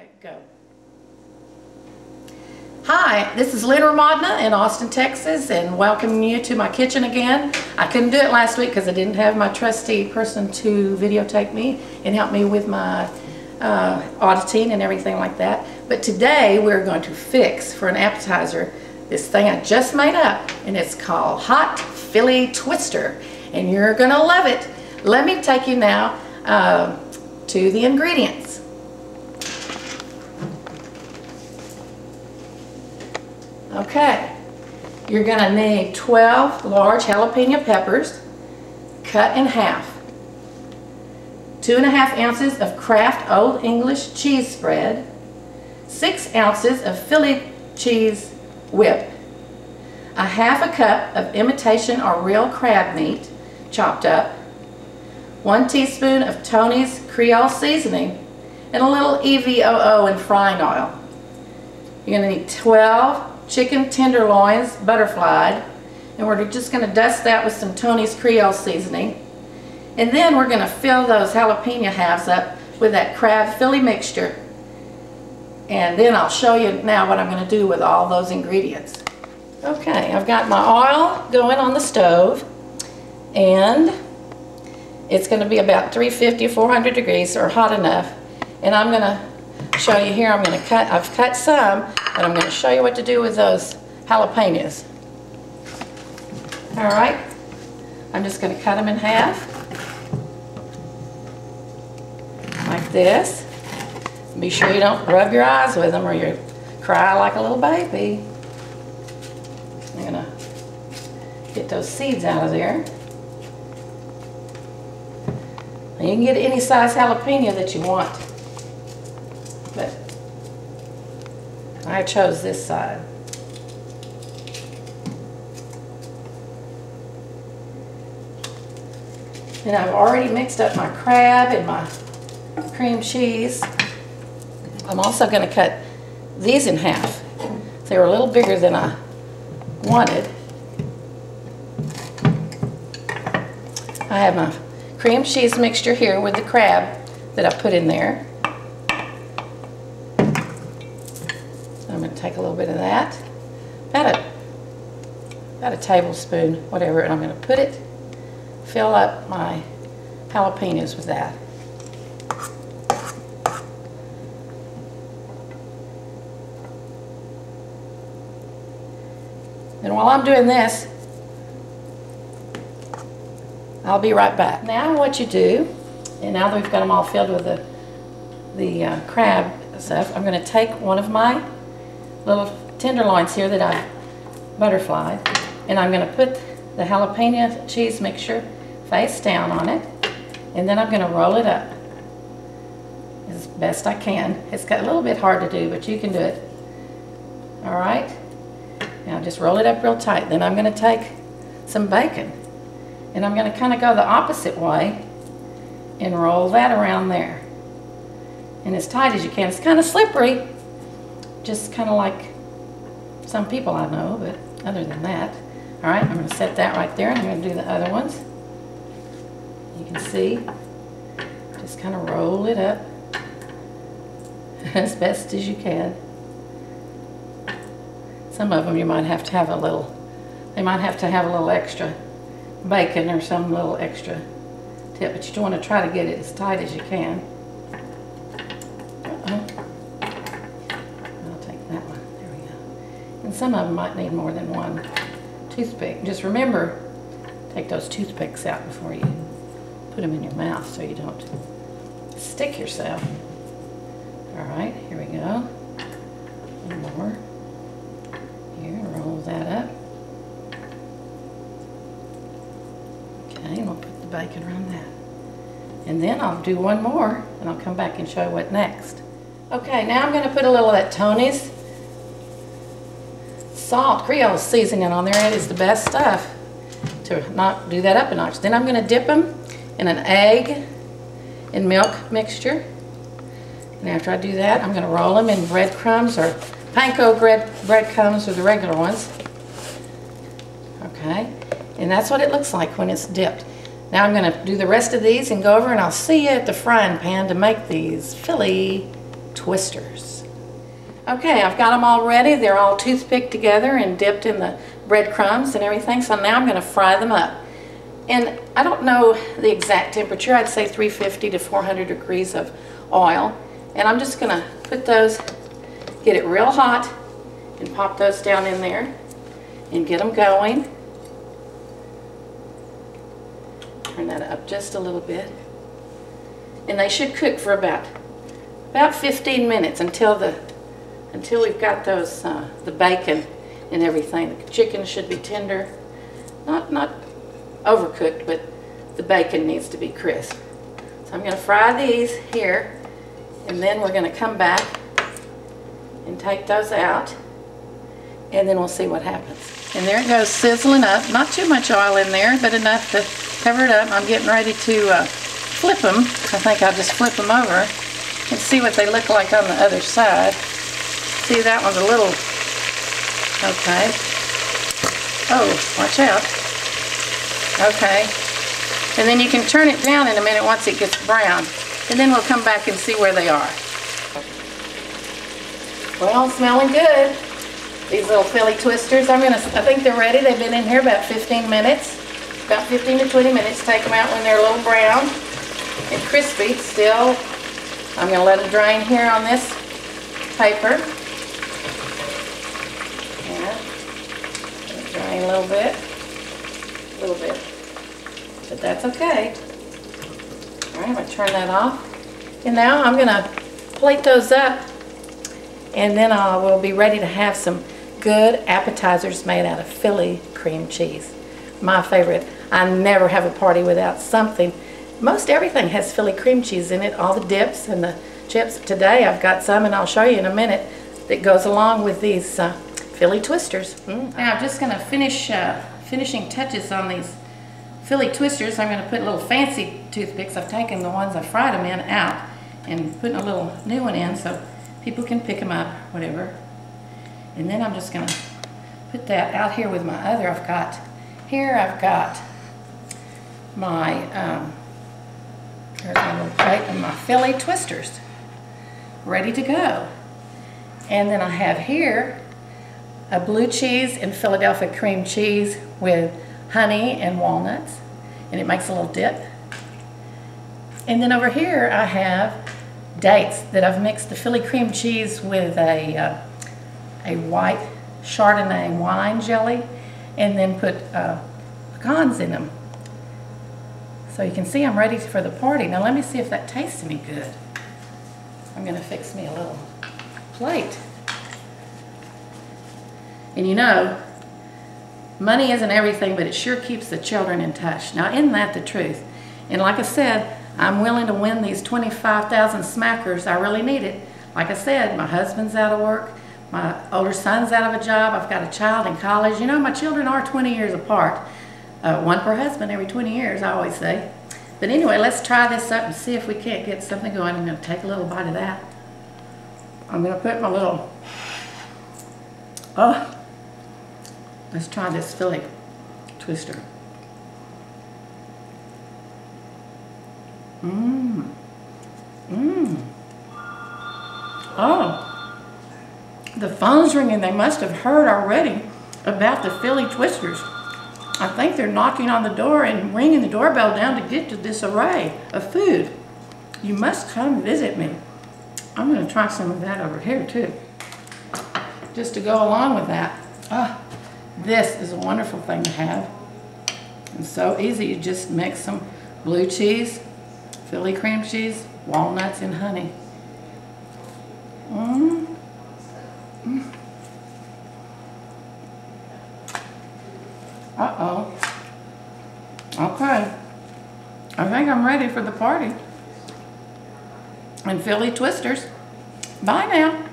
Okay, go. Hi, this is Lynn Ramadna in Austin, Texas, and welcoming you to my kitchen again. I couldn't do it last week because I didn't have my trusty person to videotape me and help me with my auditing and everything like that. But today we're going to fix for an appetizer this thing I just made up, and it's called Hot Philly Twister, and you're gonna love it. Let me take you now to the ingredients. Okay, you're gonna need 12 large jalapeno peppers cut in half, 2½ ounces of Kraft Old English cheese spread, 6 ounces of Philly cheese whip, a ½ cup of imitation or real crab meat chopped up, 1 teaspoon of Tony's Creole seasoning, and a little EVOO and frying oil. You're gonna need 12 chicken tenderloins butterflied, and we're just going to dust that with some Tony's Creole seasoning, and then we're going to fill those jalapeno halves up with that crab Philly mixture, and then I'll show you now what I'm going to do with all those ingredients. Okay, I've got my oil going on the stove, and it's going to be about 350 400 degrees, or hot enough, and I'm going to show you here. I'm going to cut, I've cut some, but I'm going to show you what to do with those jalapenos. Alright, I'm just going to cut them in half like this. Be sure you don't rub your eyes with them or you cry like a little baby. I'm going to get those seeds out of there. Now you can get any size jalapeno that you want, but I chose this side. And I've already mixed up my crab and my cream cheese. I'm also going to cut these in half. They were a little bigger than I wanted. I have my cream cheese mixture here with the crab that I put in there. I'm going to take a little bit of that, about a tablespoon, whatever, and I'm going to put it, fill up my jalapenos with that. And while I'm doing this, I'll be right back. Now what you do, and now that we've got them all filled with the crab stuff, I'm going to take one of my little tenderloins here that I butterflied, and I'm going to put the jalapeno cheese mixture face down on it, and then I'm going to roll it up as best I can. It's got a little bit hard to do, but you can do it. Alright, now just roll it up real tight. Then I'm going to take some bacon, and I'm going to kind of go the opposite way and roll that around there, and as tight as you can. It's kind of slippery, just kind of like some people I know, but other than that. Alright, I'm going to set that right there, and I'm going to do the other ones. You can see, just kind of roll it up as best as you can. Some of them you might have to have a little, they might have to have a little extra bacon or some little extra tip, but you want to try to get it as tight as you can. And some of them might need more than one toothpick. Just remember, take those toothpicks out before you put them in your mouth so you don't stick yourself. Alright, here we go. One more. Here, roll that up. Okay, and we'll put the bacon around that. And then I'll do one more, and I'll come back and show you what next. Okay, now I'm going to put a little of that Tony's salt Creole seasoning on there. It is the best stuff to not do that up a notch. Then I'm going to dip them in an egg and milk mixture, and after I do that, I'm going to roll them in breadcrumbs or panko breadcrumbs or the regular ones. Okay, and that's what it looks like when it's dipped. Now I'm going to do the rest of these and go over, and I'll see you at the frying pan to make these Philly twisters. Okay, I've got them all ready. They're all toothpicked together and dipped in the breadcrumbs and everything. So now I'm going to fry them up. And I don't know the exact temperature. I'd say 350 to 400 degrees of oil. And I'm just going to put those, get it real hot, and pop those down in there and get them going. Turn that up just a little bit. And they should cook for about 15 minutes until we've got those the bacon and everything. The chicken should be tender, not overcooked, but the bacon needs to be crisp. So I'm going to fry these here, and then we're going to come back and take those out, and then we'll see what happens. And there it goes, sizzling up. Not too much oil in there, but enough to cover it up. I'm getting ready to flip them. I think I'll just flip them over and see what they look like on the other side. See, that one's a little, okay. Oh, watch out. Okay. And then you can turn it down in a minute once it gets brown. And then we'll come back and see where they are. Well, smelling good. These little Philly twisters, I think they're ready. They've been in here about 15 minutes. About 15 to 20 minutes. Take them out when they're a little brown and crispy still. I'm going to let them drain here on this paper. Yeah. Drain a little bit. But that's okay. All right, I'm going to turn that off. And now I'm going to plate those up, and then we'll be ready to have some good appetizers made out of Philly cream cheese. My favorite. I never have a party without something. Most everything has Philly cream cheese in it, all the dips and the chips. Today I've got some, and I'll show you in a minute, that goes along with these Philly twisters. Now I'm just going to finish finishing touches on these Philly twisters. I'm going to put little fancy toothpicks. I've taken the ones I fried them in out and putting a little new one in so people can pick them up, whatever. And then I'm just going to put that out here with my other. I've got my there's my little plate of my Philly twisters ready to go. And then I have here a blue cheese and Philadelphia cream cheese with honey and walnuts, and it makes a little dip. And then over here I have dates that I've mixed the Philly cream cheese with a white Chardonnay wine jelly, and then put pecans in them. So you can see I'm ready for the party. Now let me see if that tastes any good. I'm going to fix me a little plate. And you know, money isn't everything, but it sure keeps the children in touch. Now, isn't that the truth? And like I said, I'm willing to win these 25,000 smackers. I really need it. Like I said, my husband's out of work. My older son's out of a job. I've got a child in college. You know, my children are 20 years apart. One per husband every 20 years, I always say. But anyway, let's try this up and see if we can't get something going. I'm going to take a little bite of that. I'm going to put my little, let's try this Philly twister. Oh, the phone's ringing. They must have heard already about the Philly twisters. I think they're knocking on the door and ringing the doorbell down to get to this array of food. You must come visit me. I'm going to try some of that over here too, just to go along with that. This is a wonderful thing to have. It's so easy. You just mix some blue cheese, Philly cream cheese, walnuts, and honey. Uh-oh. Okay. I think I'm ready for the party. And Philly twisters. Bye now.